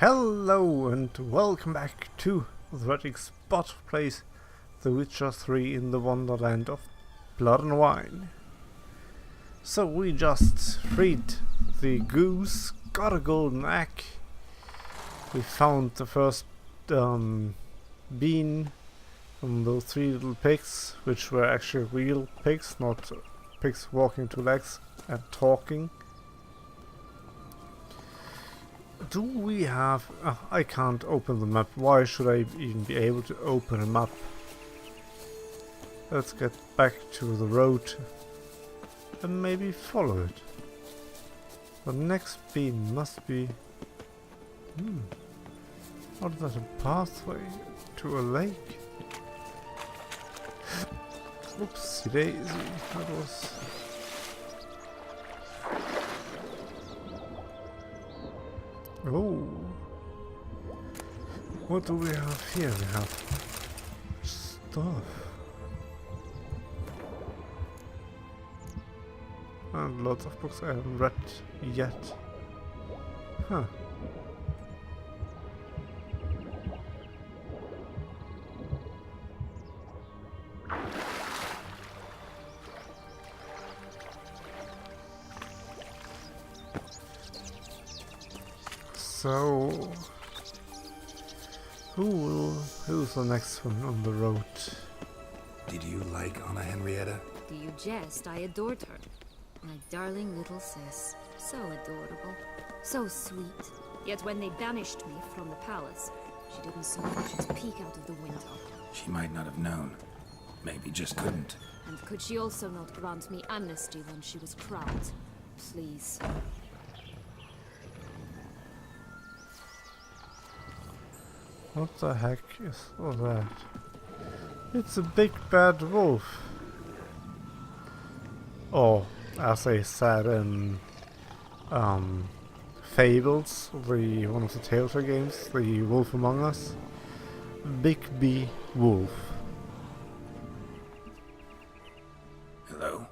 Hello and welcome back to TheHereticSpot plays The Witcher 3 in the Wonderland of Blood and Wine. So we just freed the goose, got a golden egg, we found the first bean from those three little pigs, which were actually real pigs, not pigs walking two legs and talking. Do we have... I can't open the map. Why should I even be able to open a map? Let's get back to the road and maybe follow it. The next beam must be... What is that, a pathway to a lake? Oopsie daisy, that was... Oh, what do we have here? We have stuff. And lots of books I haven't read yet. Huh. So, who's the next one on the road? Did you like Anna Henrietta? Do you jest? I adored her. My darling little sis. So adorable. So sweet. Yet when they banished me from the palace, she didn't so much as peek out of the window. She might not have known. Maybe just couldn't. And could she also not grant me amnesty when she was crowned? Please. What the heck is all that? It's a big bad wolf. Or, as they said in Fables, one of the Telltale games, the Wolf Among Us. Big B Wolf. Hello?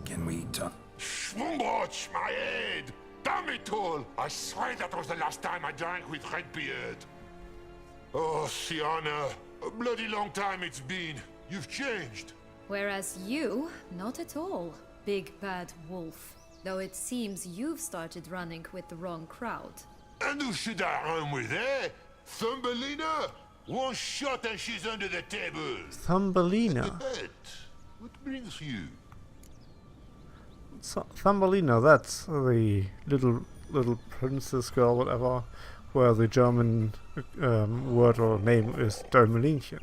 Can we talk? Schwumbroch, my head! Damn it all! I swear that was the last time I drank with Redbeard. Oh, Sienna, a bloody long time it's been. You've changed. Whereas you, not at all, big bad wolf. Though it seems you've started running with the wrong crowd. And who should I run with, eh? Thumbelina? One shot and she's under the table. Thumbelina? What brings you? Thumbelina, that's the little princess girl, whatever, where the German word or name is Däumelinchen.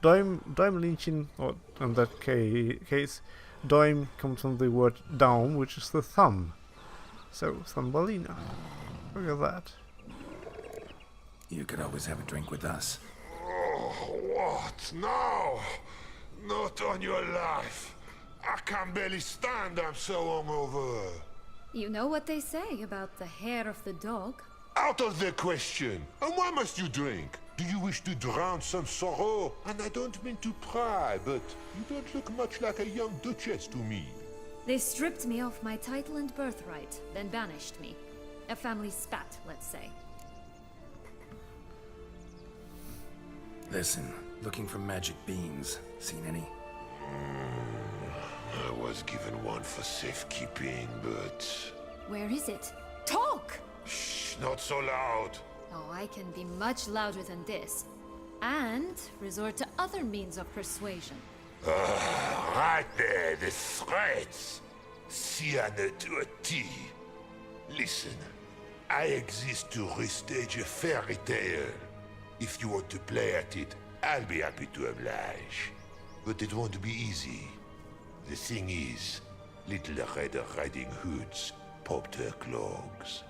Däumelinchen, or in that case, Däum comes from the word Daumen, which is the thumb. So, Thumbelina. Look at that. You could always have a drink with us. Oh, what now? Not on your life. I can barely stand, I'm so hungover. You know what they say about the hair of the dog? Out of the question. And why must you drink? Do you wish to drown some sorrow? And I don't mean to pry, but you don't look much like a young duchess to me. They stripped me of my title and birthright, then banished me. A family spat, let's say. Listen, looking for magic beans. Seen any? I was given one for safekeeping, but... Where is it? Talk! Shh, not so loud. Oh, I can be much louder than this. And resort to other means of persuasion. Right there, the threats. Sienna to a T. Listen, I exist to restage a fairy tale. If you want to play at it, I'll be happy to oblige. But it won't be easy. The thing is, little Red Riding Hoods popped her clogs.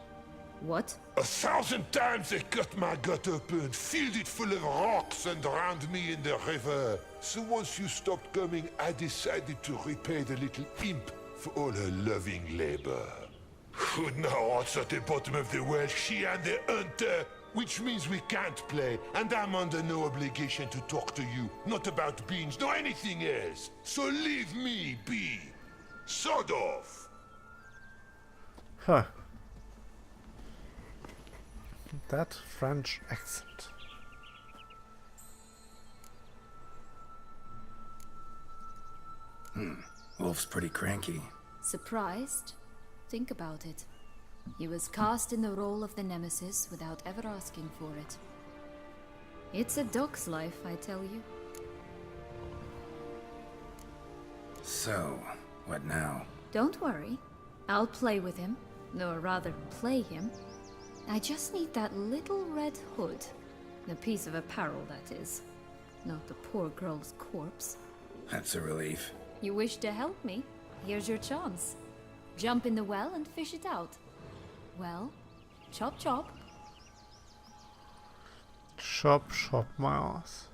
What? 1,000 times they cut my gut open, filled it full of rocks and drowned me in the river. So once you stopped coming, I decided to repay the little imp for all her loving labor. Now what's at the bottom of the well, she and the hunter, which means we can't play, and I'm under no obligation to talk to you, not about beans, nor anything else. So leave me be. Sod off. Huh. that French accent. Wolf's pretty cranky. Surprised? Think about it. He was cast in the role of the Nemesis without ever asking for it. It's a dog's life, I tell you. So, what now? Don't worry. I'll play with him. Or rather, play him. I just need that little red hood. The piece of apparel, that is. Not the poor girl's corpse. That's a relief. You wish to help me? Here's your chance. Jump in the well and fish it out. Well, chop chop. Chop, chop my ass.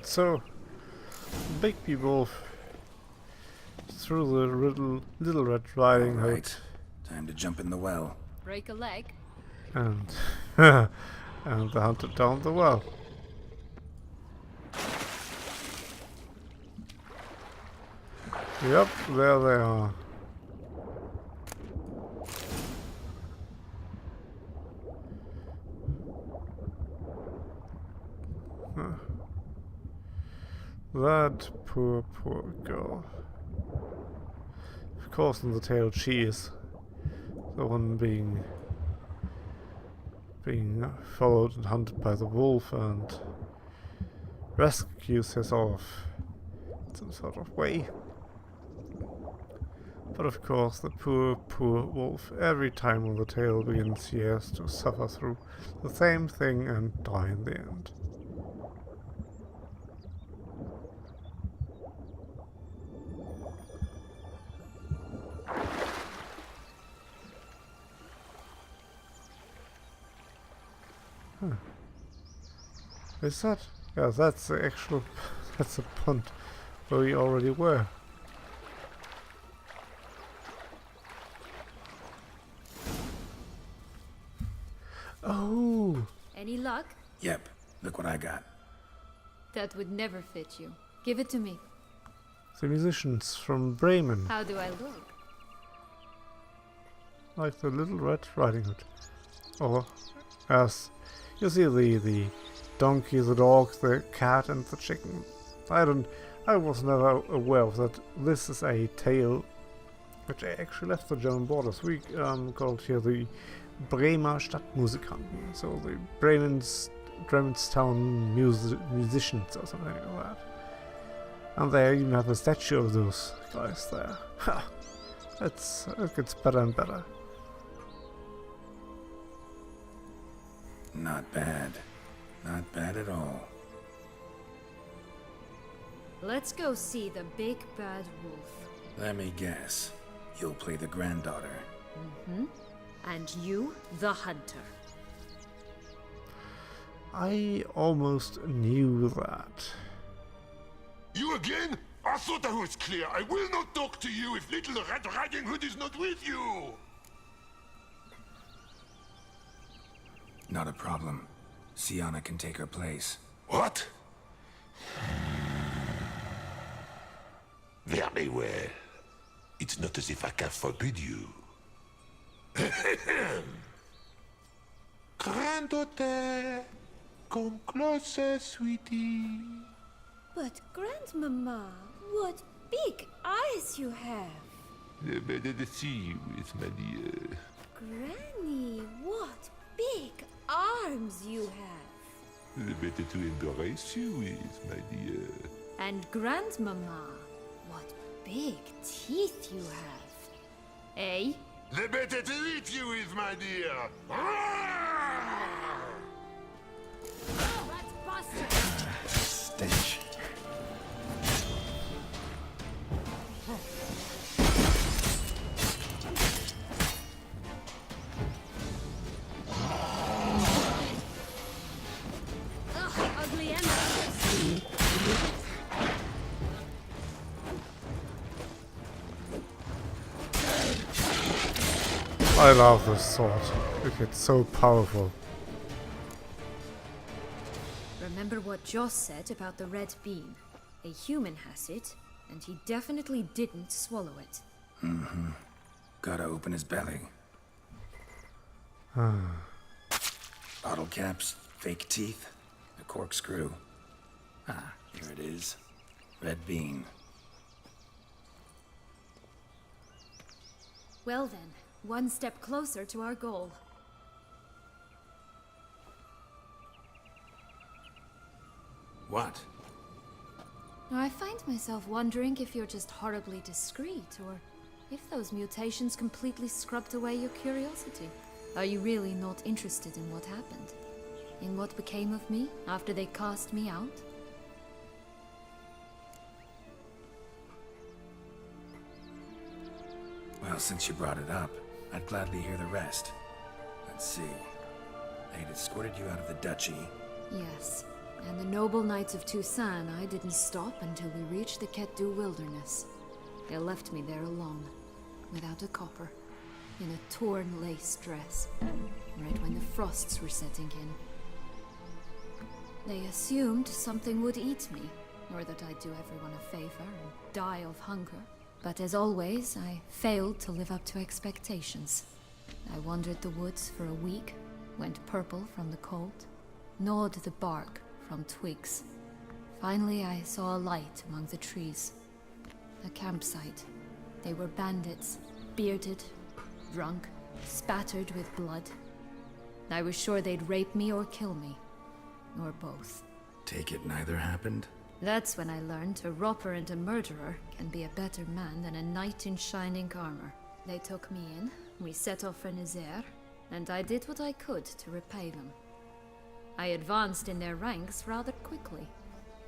So, Bigby Wolf through the Little Red Riding Hood. Right. Time to jump in the well. Break a leg. And and the hunter down the well. Yep, there they are. Huh. That poor girl. Of course, in the tale, she is the one being followed and hunted by the wolf and rescues herself in some sort of way. But of course, the poor wolf, every time when the tale begins, he has to suffer through the same thing and die in the end. Huh. Is that? Yeah, that's the actual... that's the pond where we already were. Oh! Any luck? Yep, look what I got. That would never fit you. Give it to me. The musicians from Bremen, How do I look? like the Little Red Riding Hood. Or, as you see, the donkey, the dog, the cat, and the chicken. I was never aware of that. This is a tale which I actually left the German borders. We called here the Bremer Stadtmusikanten, so the Bremenstown musicians or something like that. And they even have a statue of those guys there. Ha! It gets better and better. Not bad. Not bad at all. Let's go see the big bad wolf. Let me guess. You'll play the granddaughter. Mm-hmm. And you, the hunter. I almost knew that. You again? I thought I was clear. I will not talk to you if Little Red Riding Hood is not with you. Not a problem. Sienna can take her place. What? Very well. It's not as if I can forbid you. Granddaughter, come closer, sweetie. But Grandmama, what big eyes you have! The better to see you with, my dear. Granny, what big arms you have! The better to embrace you with, my dear. And Grandmama, what big teeth you have. Eh? The better to eat you with, my dear. Oh, that's busted! Stench. Ugh, ugly emeralds. I love this sword. It gets so powerful. Remember what Joss said about the red beam. A human has it, and he definitely didn't swallow it. Mm-hmm. Gotta open his belly. Bottle caps, fake teeth, a corkscrew. Ah, here it is. Red bean. Well then, one step closer to our goal. What? I find myself wondering if you're just horribly discreet, or if those mutations completely scrubbed away your curiosity. Are you really not interested in what happened? In what became of me after they cast me out? Well, since you brought it up, I'd gladly hear the rest. Let's see. They'd escorted you out of the duchy. Yes. And the noble knights of Toussaint, I didn't stop until we reached the Ketdu wilderness. They left me there alone, without a copper, in a torn lace dress, right when the frosts were setting in. They assumed something would eat me, or that I'd do everyone a favor and die of hunger. But as always, I failed to live up to expectations. I wandered the woods for a week, went purple from the cold, gnawed the bark from twigs. Finally, I saw a light among the trees. A campsite. They were bandits, bearded, drunk, spattered with blood. I was sure they'd rape me or kill me. Or both. Take it neither happened? That's when I learned a robber and a murderer can be a better man than a knight in shining armor. They took me in, we set off for Nazaire, and I did what I could to repay them. I advanced in their ranks rather quickly.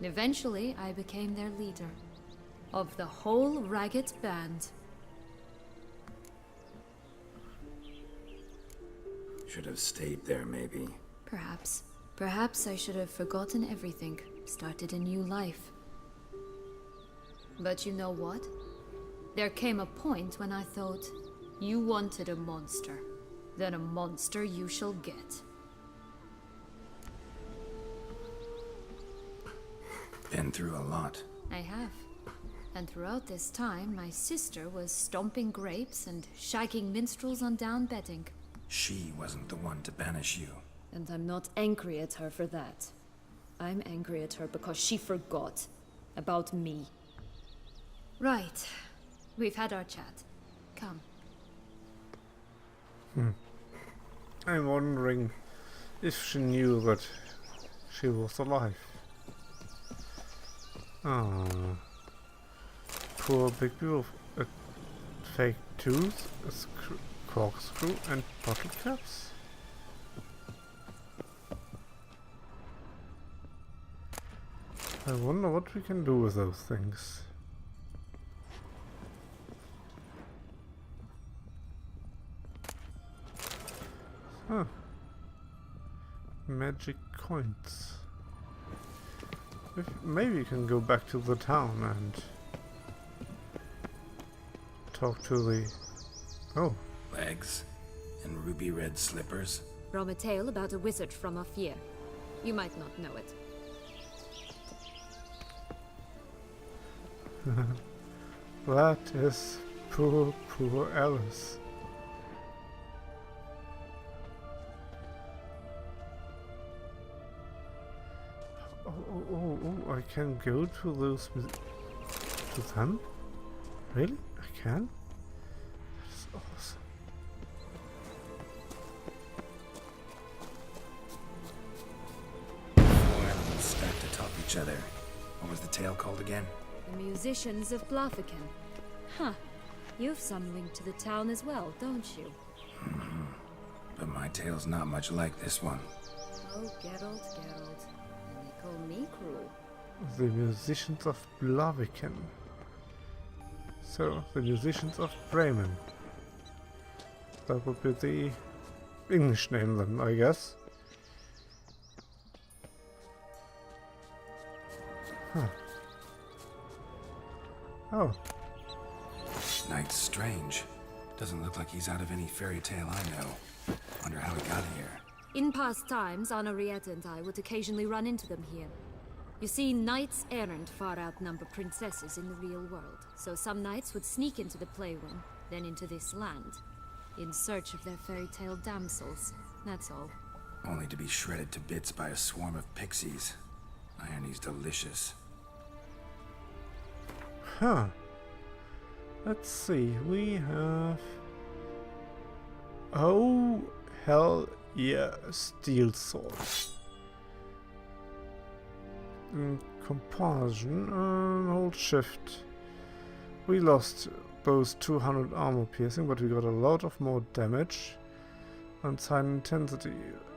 Eventually, I became their leader. Of the whole ragged band. Should have stayed there, maybe. Perhaps. Perhaps I should have forgotten everything, started a new life. But you know what? There came a point when I thought, you wanted a monster. Then a monster you shall get. Been through a lot. I have. And throughout this time, my sister was stomping grapes and shagging minstrels on down bedding. She wasn't the one to banish you. And I'm not angry at her for that. I'm angry at her because she forgot about me. Right. We've had our chat. Come. I'm wondering if she knew that she was alive. Ah, poor Big Wolf. A fake tooth, a corkscrew, and bottle caps. I wonder what we can do with those things. Huh. Magic coins. Maybe you can go back to the town and talk to the... Oh. Legs and ruby red slippers. From a tale about a wizard from Ophir. You might not know it. That is poor Alice. Oh, I can go to those... to them? Really? I can? That's awesome. Four animals stacked atop each other. What was the tale called again? The Musicians of Blaviken. Huh. You've some link to the town as well, don't you? But my tale's not much like this one. Oh, Geralt. And they call me cruel. The Musicians of Blaviken. So, the Musicians of Bremen. That would be the English name then, I guess. Huh. Oh. Knight's strange. Doesn't look like he's out of any fairy tale I know. Wonder how he got here. In past times, Henriette and I would occasionally run into them here. You see, knights errant far outnumber princesses in the real world, so some knights would sneak into the playroom, then into this land, in search of their fairy tale damsels, that's all. Only to be shredded to bits by a swarm of pixies. Irony's delicious. Huh. Let's see, we have... Oh, hell yeah, steel sword. In comparison, hold shift. We lost those 200 armor piercing, but we got a lot of more damage and silent intensity.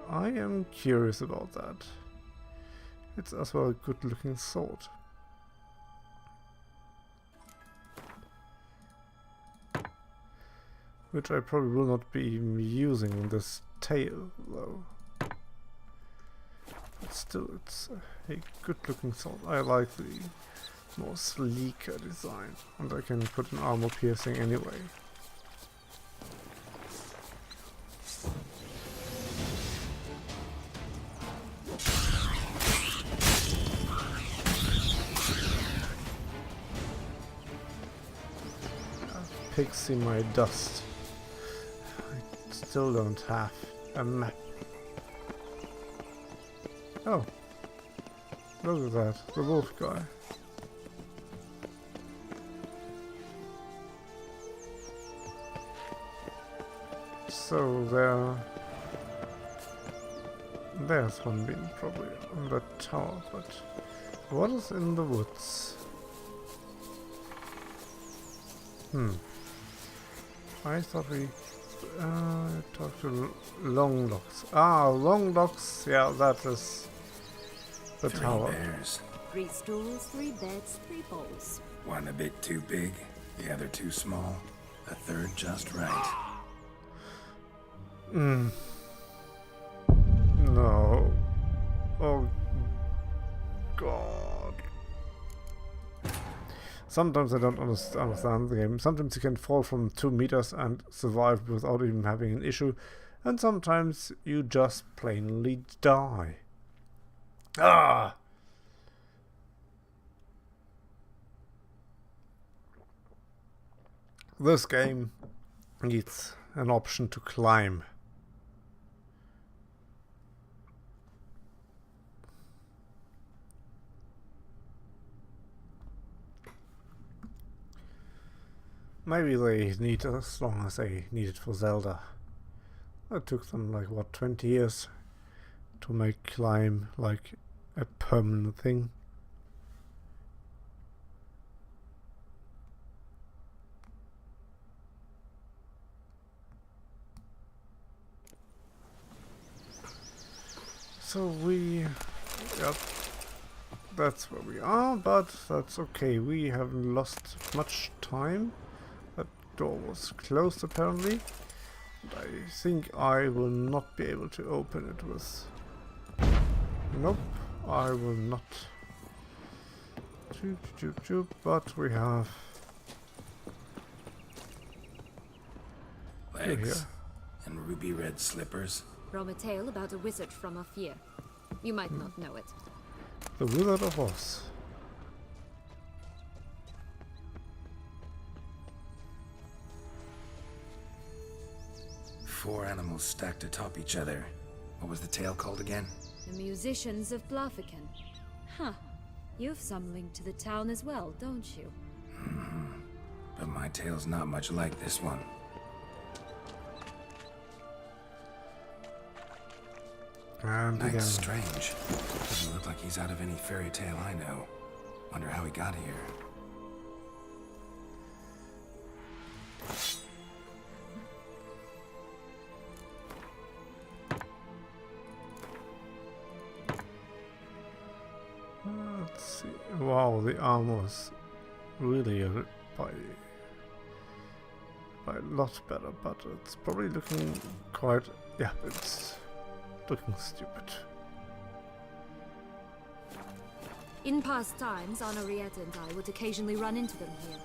I am curious about that. It's as well a good looking sword. Which I probably will not be using in this tale, though. But still, it's a good looking sword. I like the more sleeker design, and I can put an armor piercing anyway. Pixie my dust. I still don't have a map. Oh. Look at that, the wolf guy. So there's one being probably on that tower, but what is in the woods? I thought we talked to Longlocks. Ah, Longlocks, yeah, that is the tower. 3 bears. 3 stools, 3 beds, 3 bowls. One a bit too big, the other too small, a third just right. No. Oh God. Sometimes I don't understand the game. Sometimes you can fall from 2 meters and survive without even having an issue, and sometimes you just plainly die. Ah! This game needs an option to climb. Maybe they need as long as they needed for Zelda. It took them like what, 20 years to make climb like a permanent thing. So yep, that's where we are, but that's okay. We haven't lost much time. Door was closed apparently, and I think I will not be able to open it with... Nope, I will not. But we have... Legs and ruby red slippers. From a tale about a wizard from Ophir. You might not know it. The Wizard of Oz. Four animals stacked atop each other. What was the tale called again? The Musicians of Blaviken. Huh. You've some link to the town as well, don't you? But my tale's not much like this one. And again. That's strange. Doesn't look like he's out of any fairy tale I know. Wonder how he got here. Let's see. Wow, the armor's really by a lot better, but it's probably looking quite... yeah, it's looking stupid. In past times, Henriette and I would occasionally run into them here.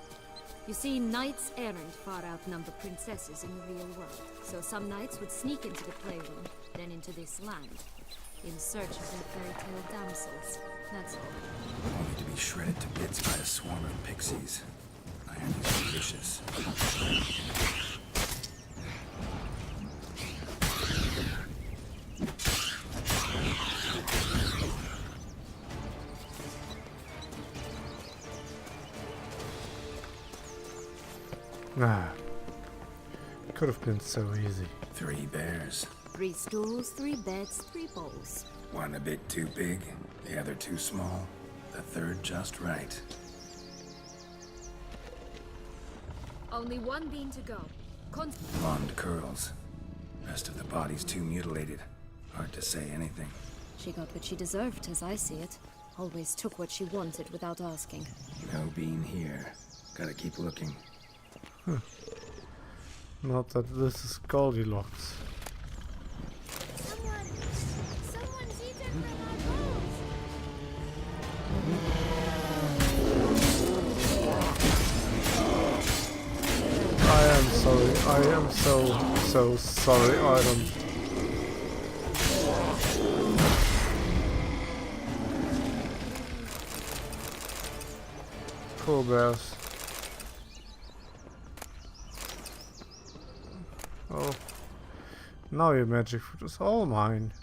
You see, knights errant far outnumber princesses in the real world, so some knights would sneak into the playroom, then into this land, in search of their fairy tale damsels, That's all. Only to be shredded to bits by a swarm of pixies. Irony's delicious. Ah. Could have been so easy. 3 bears. 3 stools, 3 beds, 3 bowls. One a bit too big, the other too small, the third just right. Only 1 bean to go. Blonde curls. Rest of the body's too mutilated. Hard to say anything. She got what she deserved, as I see it. Always took what she wanted without asking. No bean here. Gotta keep looking. Not that this is Goldilocks. Someone's eaten from our bowls. I am sorry. I am so sorry, Iron. Poor bears. Oh. Now your magic food is all mine.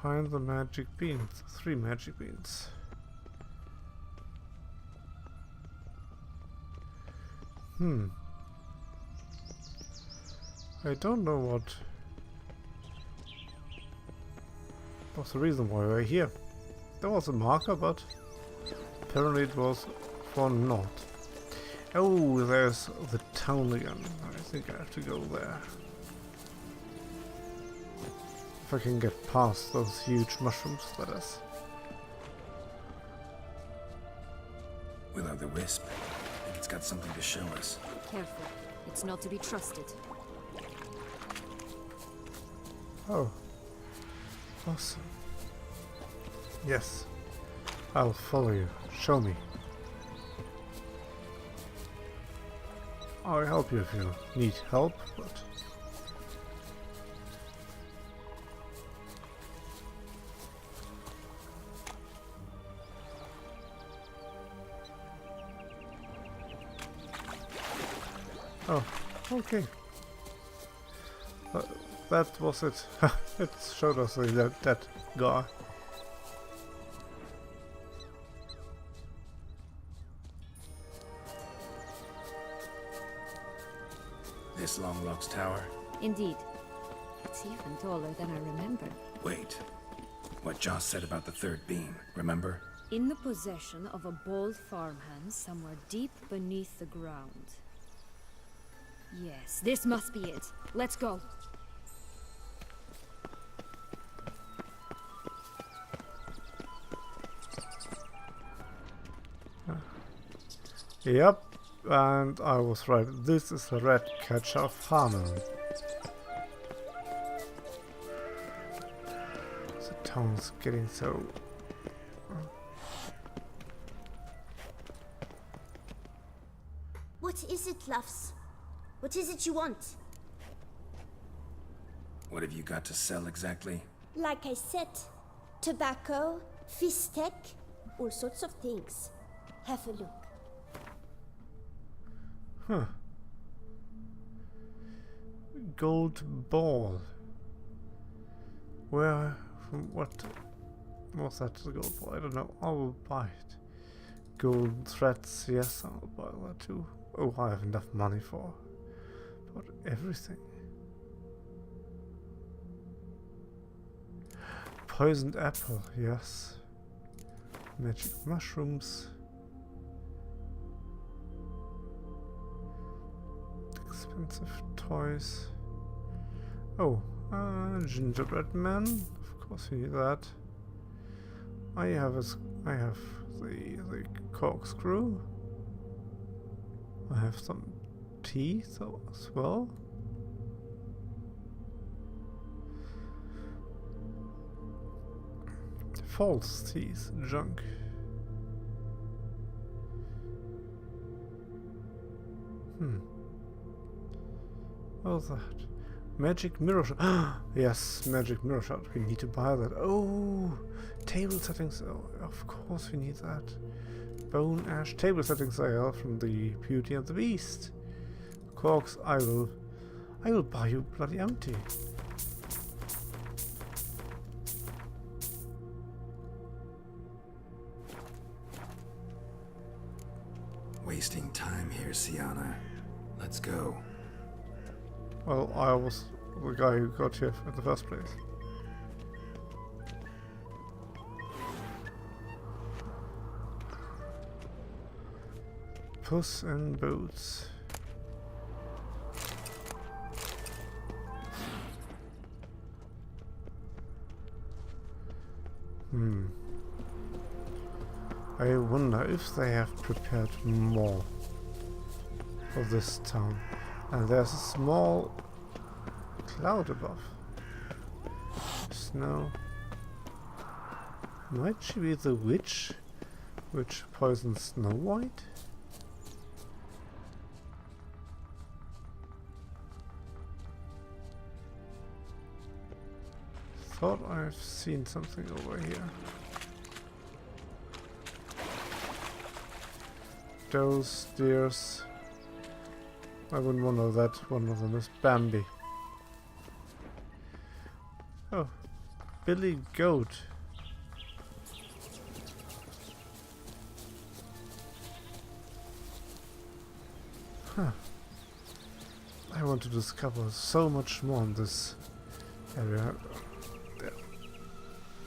Find the magic beans. 3 magic beans. I don't know what was the reason why we're here. There was a marker, but apparently it was for naught. Oh, there's the town again. I think I have to go there. If I can get past those huge mushrooms, that is. Will-o'-the-wisp. I think it's got something to show us. Careful. It's not to be trusted. Oh. Awesome. Yes. I'll follow you. Show me. I'll help you if you need help, but... Oh, okay. That was it. It showed us that guy. This Longlock's tower. Indeed. It's even taller than I remember. Wait. What Joss said about the 3rd beam, remember? In the possession of a bold farmhand somewhere deep beneath the ground. Yes, this must be it. Let's go. Yep, and I was right. This is the red catcher farmer. The town's getting so... What is it, loves? What is it you want? What have you got to sell exactly? Like I said, tobacco, fish steak, all sorts of things. Have a look. Huh. Gold ball. Where... from what... was that the gold ball? I don't know. I will buy it. Gold threads, yes, I'll buy that too. Oh, I have enough money for everything. Poisoned apple, yes. Magic mushrooms. Expensive toys. Oh, gingerbread man. Of course we need that. I have the corkscrew. I have some teeth as well. false teeth junk. What's that? Magic mirror shot. Yes, magic mirror shot. We need to buy that. Oh, table settings. Oh, of course we need that. Bone ash table settings are from the Beauty and the Beast. Corks, I will buy you bloody empty. Wasting time here, Sienna. Let's go. Well, I was the guy who got here in the first place. Puss in Boots. I wonder if they have prepared more for this town. And there's a small cloud above. Snow. Might she be the witch which poisons Snow White? Thought I've seen something over here. Those deers. I wouldn't wonder that one of them is Bambi. Oh, Billy Goat. Huh. I want to discover so much more in this area.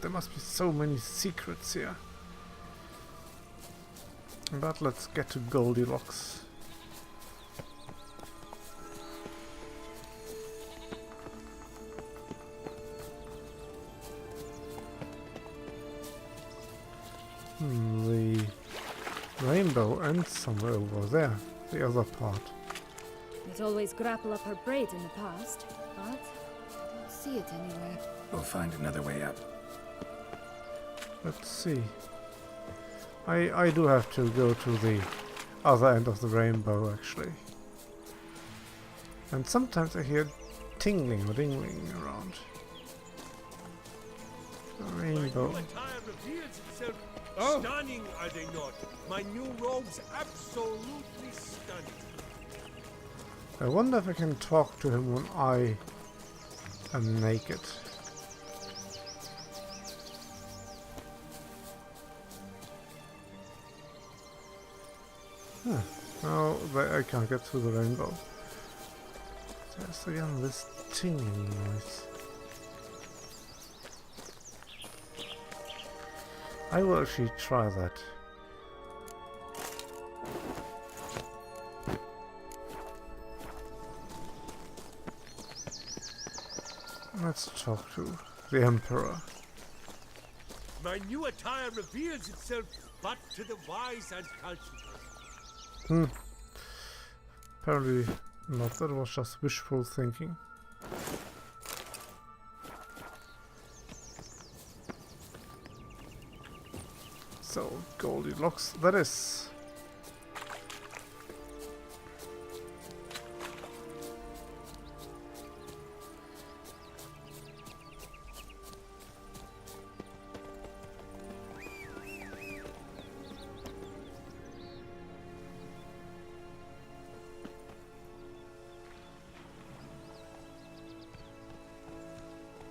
There must be so many secrets here. But let's get to Goldilocks. The rainbow ends somewhere over there, the other part. It always grapple up her braid in the past, but I don't see it anywhere. We'll find another way up. Let's see. I do have to go to the other end of the rainbow, actually. And sometimes I hear tingling or dingling around. The rainbow. Oh. Stunning, are they not? My new robes absolutely stunning. I wonder if I can talk to him when I am naked. Huh. No, I can't get through the rainbow. There's again this tingling noise. I will actually try that. Let's talk to the Emperor. My new attire reveals itself but to the wise and cultured. Apparently not, that was just wishful thinking. So, Goldilocks, that is.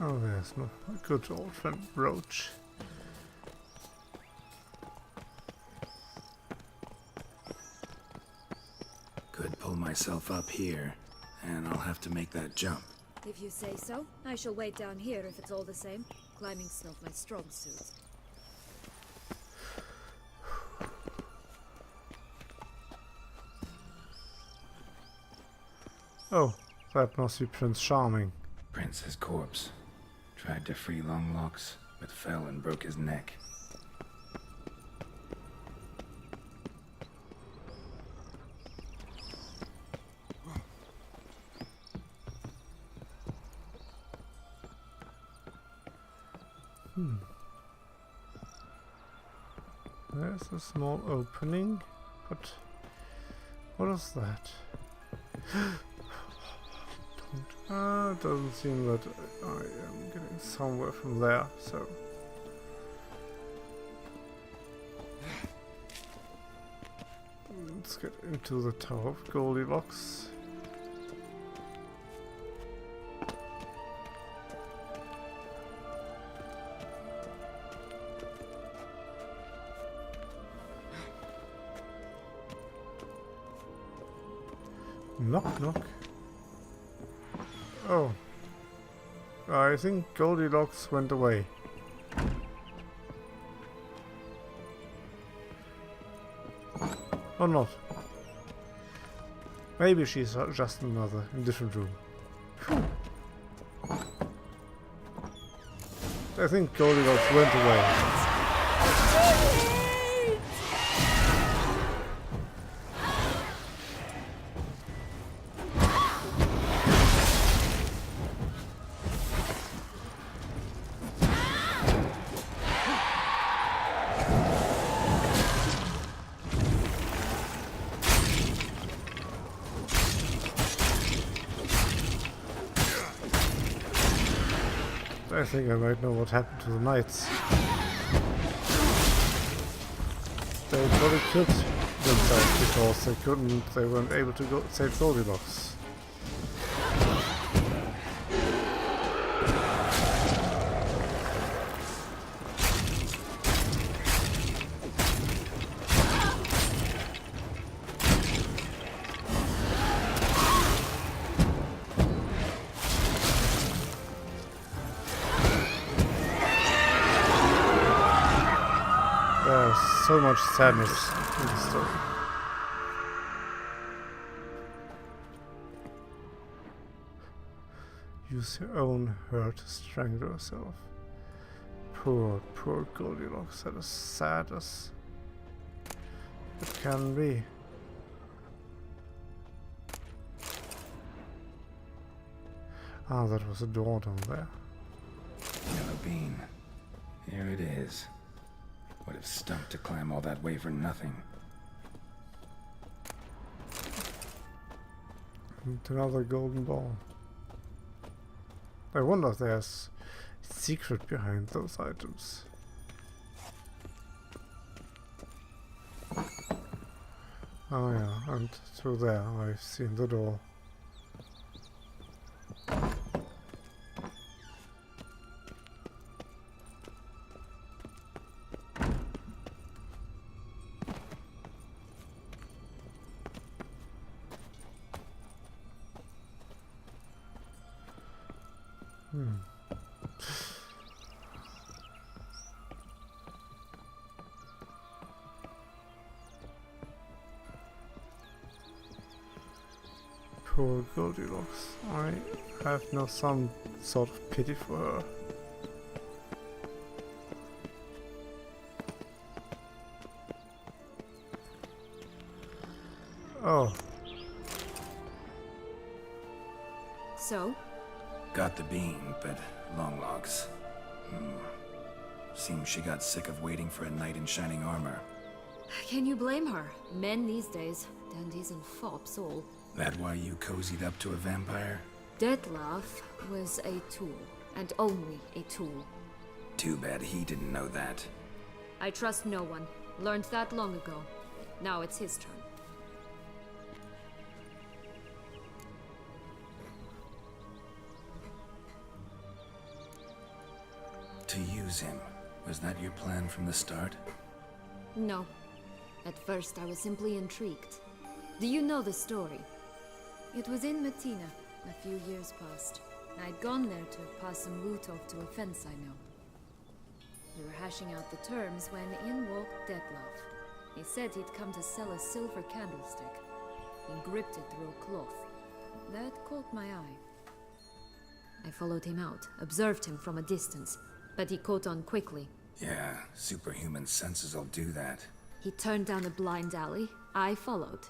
Oh, there's no good old friend Roach. Could pull myself up here, and I'll have to make that jump. If you say so, I shall wait down here if it's all the same. Climbing snow's my strong suit. Oh, that must be Prince Charming. Prince's corpse. Tried to free Longlocks, but fell and broke his neck. There's a small opening, but what is that? Doesn't seem that I am getting somewhere from there, so... Let's get into the Tower of Goldilocks. Knock knock. Oh. I think Goldilocks went away. Or not. Maybe she's just another, in a different room. I think Goldilocks went away. I think I might know what happened to the knights. They probably killed themselves because they weren't able to go save Goldilocks. There's so much sadness in the story. Use your own hurt to strangle yourself. Poor Goldilocks, that is sad as it can be. Ah, that was a door down there. Yellow bean. Here it is. Would have stunk to climb all that way for nothing. And another golden ball. I wonder if there's a secret behind those items. Oh yeah, and through there I've seen the door. Poor Goldilocks. I have now some sort of pity for her. Oh. So? Got the bean, but long logs. Seems she got sick of waiting for a knight in shining armor. Can you blame her? Men these days, dandies and fops all. That why you cozied up to a vampire? Detlef was a tool, and only a tool. Too bad he didn't know that. I trust no one. Learned that long ago. Now it's his turn. To use him. Was that your plan from the start? No. At first I was simply intrigued. Do you know the story? It was in Matina, a few years past. I'd gone there to pass some loot off to a fence I know. We were hashing out the terms when in walked Detlef. He said he'd come to sell a silver candlestick. He gripped it through a cloth. That caught my eye. I followed him out, observed him from a distance, but he caught on quickly. Yeah, superhuman senses'll do that. He turned down a blind alley. I followed.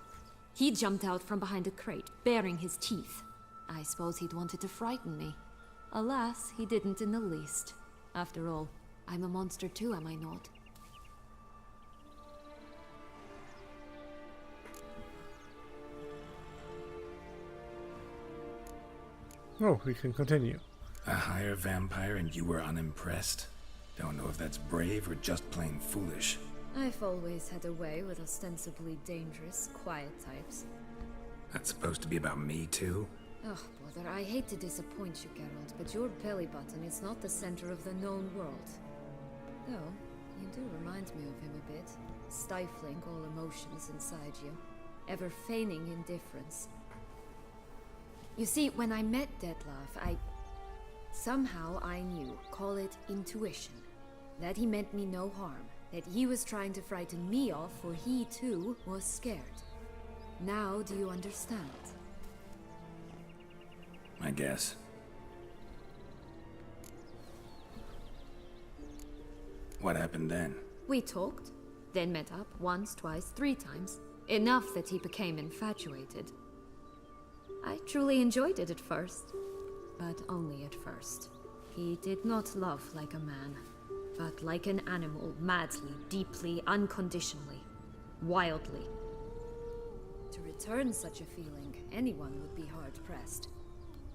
He jumped out from behind a crate, baring his teeth. I suppose he'd wanted to frighten me. Alas, he didn't in the least. After all, I'm a monster too, am I not? Oh, we can continue. A higher vampire and you were unimpressed? Don't know if that's brave or just plain foolish. I've always had a way with ostensibly dangerous, quiet types. That's supposed to be about me too? Oh, brother, I hate to disappoint you, Geralt, but your belly button is not the center of the known world. Though, you do remind me of him a bit, stifling all emotions inside you, ever feigning indifference. You see, when I met Detlef, somehow I knew, call it intuition, that he meant me no harm, that he was trying to frighten me off, for he too was scared. Now do you understand? I guess. What happened then? We talked, then met up once, twice, 3 times. Enough that he became infatuated. I truly enjoyed it at first, but only at first. He did not love like a man, but like an animal, madly, deeply, unconditionally, wildly. To return such a feeling, anyone would be hard-pressed,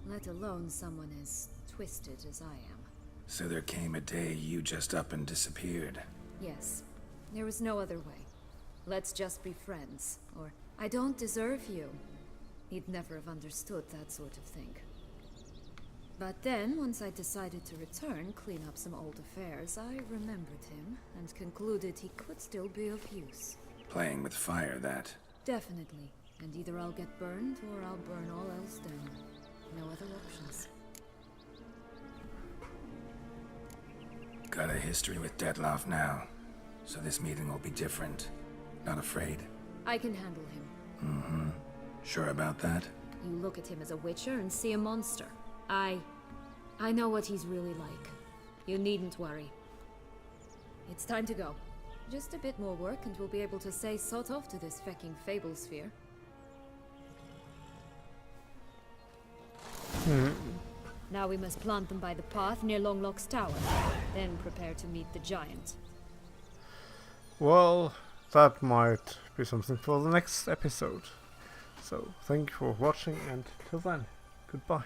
let alone someone as twisted as I am. So there came a day you just up and disappeared. Yes, there was no other way. Let's just be friends, or I don't deserve you. He'd never have understood that sort of thing. But then, once I decided to return, clean up some old affairs, I remembered him and concluded he could still be of use. Playing with fire, that. Definitely. And either I'll get burned, or I'll burn all else down. No other options. Got a history with Detlef now, so this meeting will be different. Not afraid? I can handle him. Mm-hmm. Sure about that? You look at him as a witcher and see a monster. I know what he's really like. You needn't worry. It's time to go. Just a bit more work and we'll be able to say sod off to this fecking fable sphere. Now we must plant them by the path near Longlock's tower. Then prepare to meet the giant. Well, that might be something for the next episode. So, thank you for watching, and till then, goodbye.